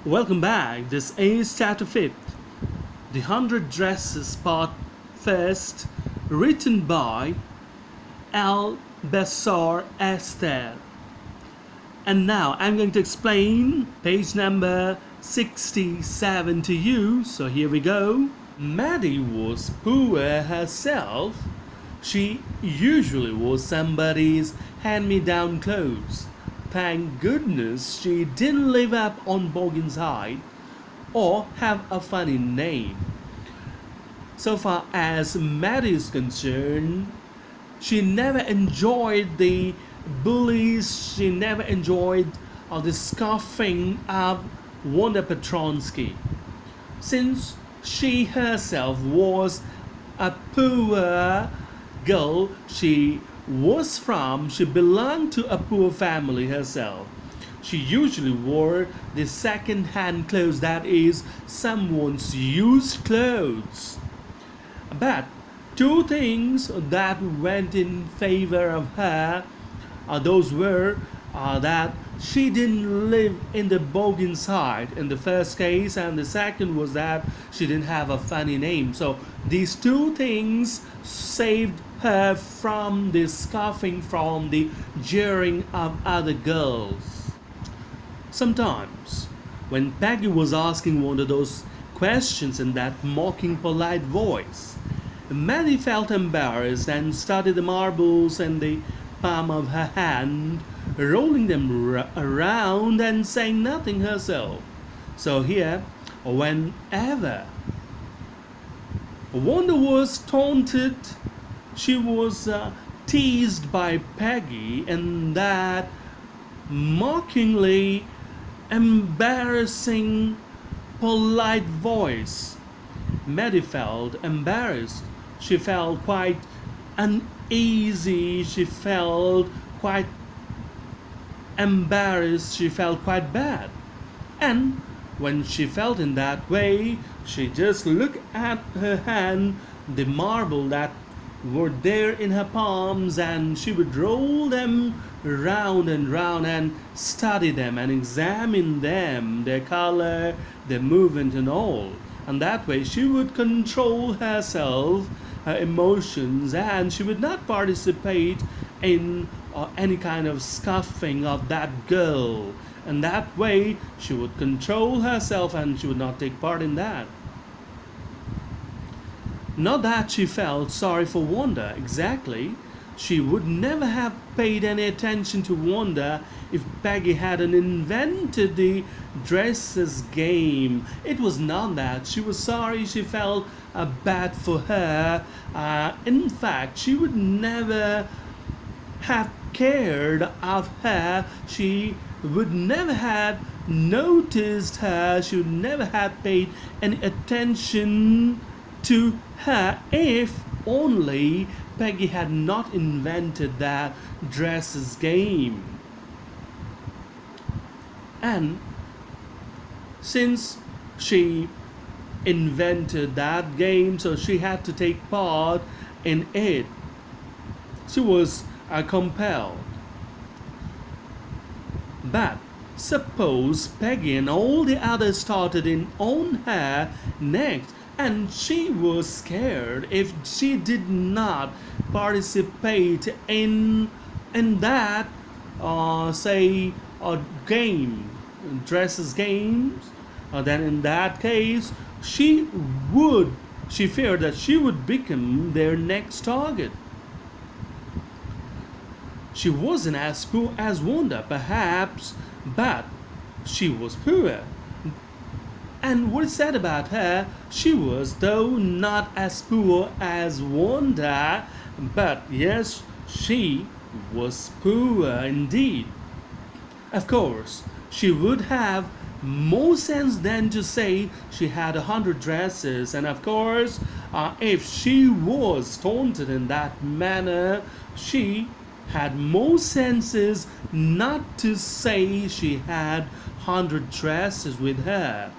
Welcome back. This is Chapter 5th, The 100 Dresses Part First, written by Al Bessar Esther. And now I'm going to explain page number 67 to you. So here we go. Maddie was poor herself. She usually wore somebody's hand-me-down clothes. Thank goodness she didn't live up on Boggin's Hide or have a funny name. So far as Maddie is concerned, she never enjoyed the bullies, she never enjoyed the scoffing of Wanda Petronsky. Since she herself was a poor girl, she belonged to a poor family herself. She usually wore the second-hand clothes, that is, someone's used clothes. But two things that went in favor of her, those were that she didn't live in the Boggin's Hide in the first case, and the second was that she didn't have a funny name. So these two things saved her from the scoffing, from the jeering of other girls. Sometimes, when Peggy was asking one of those questions in that mocking, polite voice, Maddie felt embarrassed and studied the marbles in the palm of her hand, rolling them around and saying nothing herself. So here, whenever Wanda was taunted, she was teased by Peggy in that mockingly embarrassing, polite voice. Maddie felt embarrassed. She felt quite uneasy. She felt quite embarrassed. She felt quite bad. And when she felt in that way, she just looked at her hand, the marble that were there in her palms, and she would roll them round and round and study them and examine them, their color, their movement and all. And that way she would control herself, her emotions, and she would not participate in any kind of scoffing of that girl. And that way she would control herself and she would not take part in that. Not that she felt sorry for Wanda, exactly. She would never have paid any attention to Wanda if Peggy hadn't invented the dresses game. It was not that she was sorry, she felt bad for her. In fact, she would never have cared of her. She would never have noticed her. She would never have paid any attention to her if only Peggy had not invented that dresses game. And since she invented that game, so she had to take part in it. She was compelled. But suppose Peggy and all the others started in on her next, and she was scared if she did not participate in that game, dresses games. Then in that case she feared that she would become their next target. She wasn't as poor as Wanda, perhaps, but she was poor. And what is said about her, she was, though not as poor as Wanda, but yes, she was poor indeed. Of course, she would have more sense than to say she had 100 dresses, and of course, if she was taunted in that manner, she had more senses not to say she had 100 dresses with her.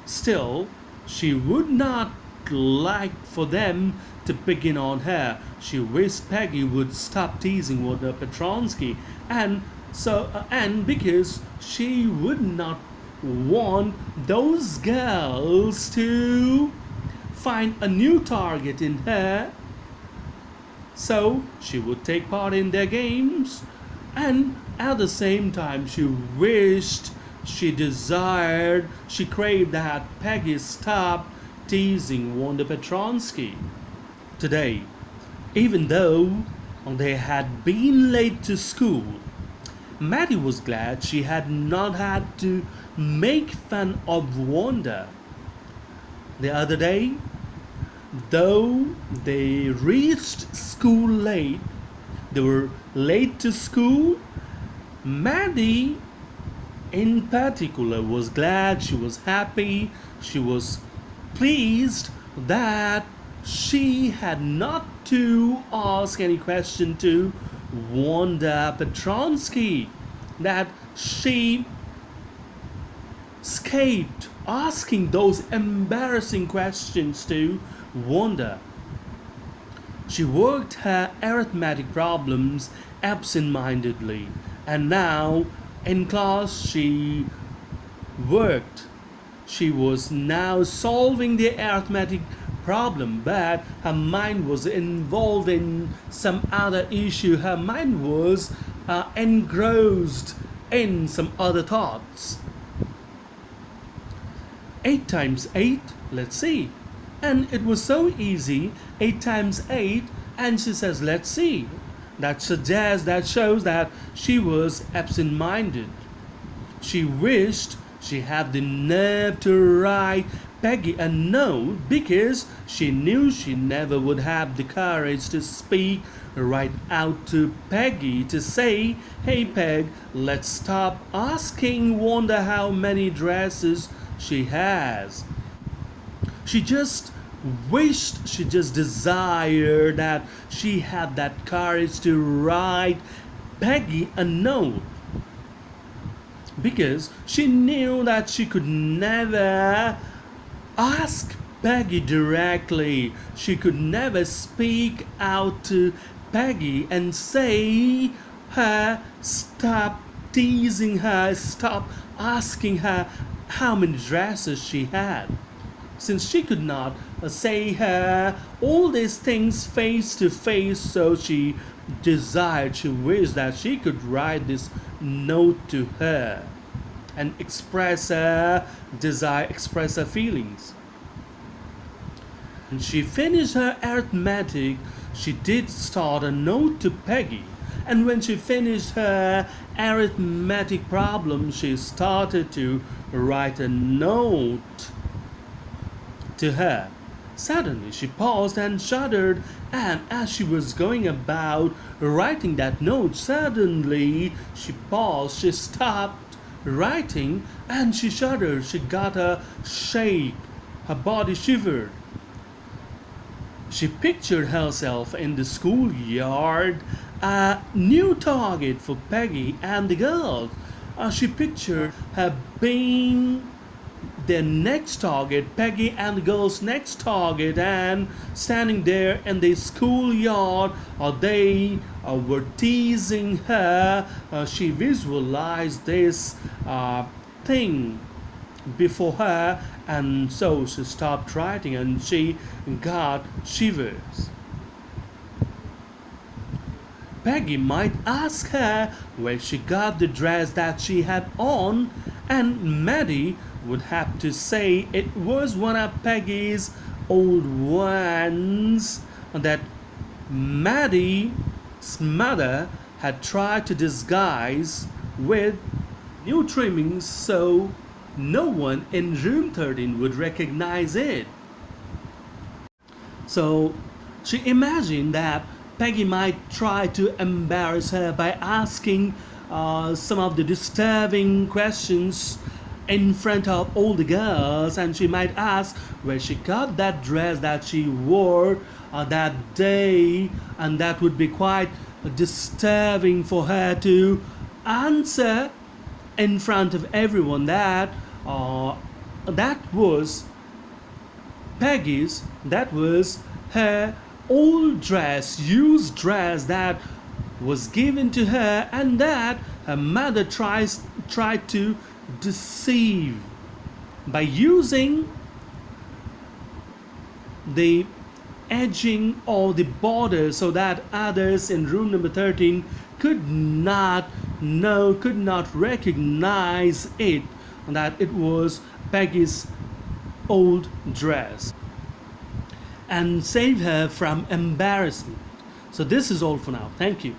Still, she would not like for them to begin on her. She wished Peggy would stop teasing Wanda Petronsky, and because she would not want those girls to find a new target in her, so she would take part in their games, and at the same time she wished, she desired, she craved that Peggy stop teasing Wanda Petronsky. Today, even though they had been late to school, Maddie was glad she had not had to make fun of Wanda. The other day, though they reached school late, they were late to school, Maddie in particular was glad, she was happy, she was pleased that she had not to ask any question to Wanda Petronsky, that she escaped asking those embarrassing questions to Wanda. She worked her arithmetic problems absent-mindedly, and now in class worked. She was now solving the arithmetic problem, but her mind was involved in some other issue. Her mind was engrossed in some other thoughts. 8 times 8, let's see. And it was so easy, 8 times 8, and she says, let's see. That suggests, that shows that she was absent-minded. She wished she had the nerve to write Peggy a note because she knew she never would have the courage to speak right out to Peggy to say, hey Peg, let's stop asking Wanda how many dresses she has. She just wished, she just desired that she had that courage to write Peggy a note, because she knew that she could never ask Peggy directly. She could never speak out to Peggy and say her, stop teasing her, stop asking her how many dresses she had. Since she could not say her all these things face to face, so she desired, she wished that she could write this note to her and express her desire, express her feelings. And she finished her arithmetic, she did start a note to Peggy. And when she finished her arithmetic problem, she started to write a note to her. Suddenly she paused and shuddered, and as she was going about writing that note, suddenly she paused, she stopped writing, and she shuddered, she got a shake, her body shivered. She pictured herself in the schoolyard, a new target for Peggy and the girls. She pictured her being their next target, Peggy and the girls' next target, and standing there in the schoolyard, they were teasing her. She visualized this thing before her, and so she stopped writing and she got shivers. Peggy might ask her where she got the dress that she had on, and Maddie would have to say it was one of Peggy's old ones that Maddie's mother had tried to disguise with new trimmings so no one in room 13 would recognize it. So she imagined that Peggy might try to embarrass her by asking some of the disturbing questions in front of all the girls, and she might ask where she got that dress that she wore that day, and that would be quite disturbing for her to answer in front of everyone that that was Peggy's, that was her old dress, used dress that was given to her, and that her mother tried to deceive by using the edging or the border so that others in room number 13 could not know, could not recognize it, that it was Peggy's old dress, and save her from embarrassment. So this is all for now. Thank you.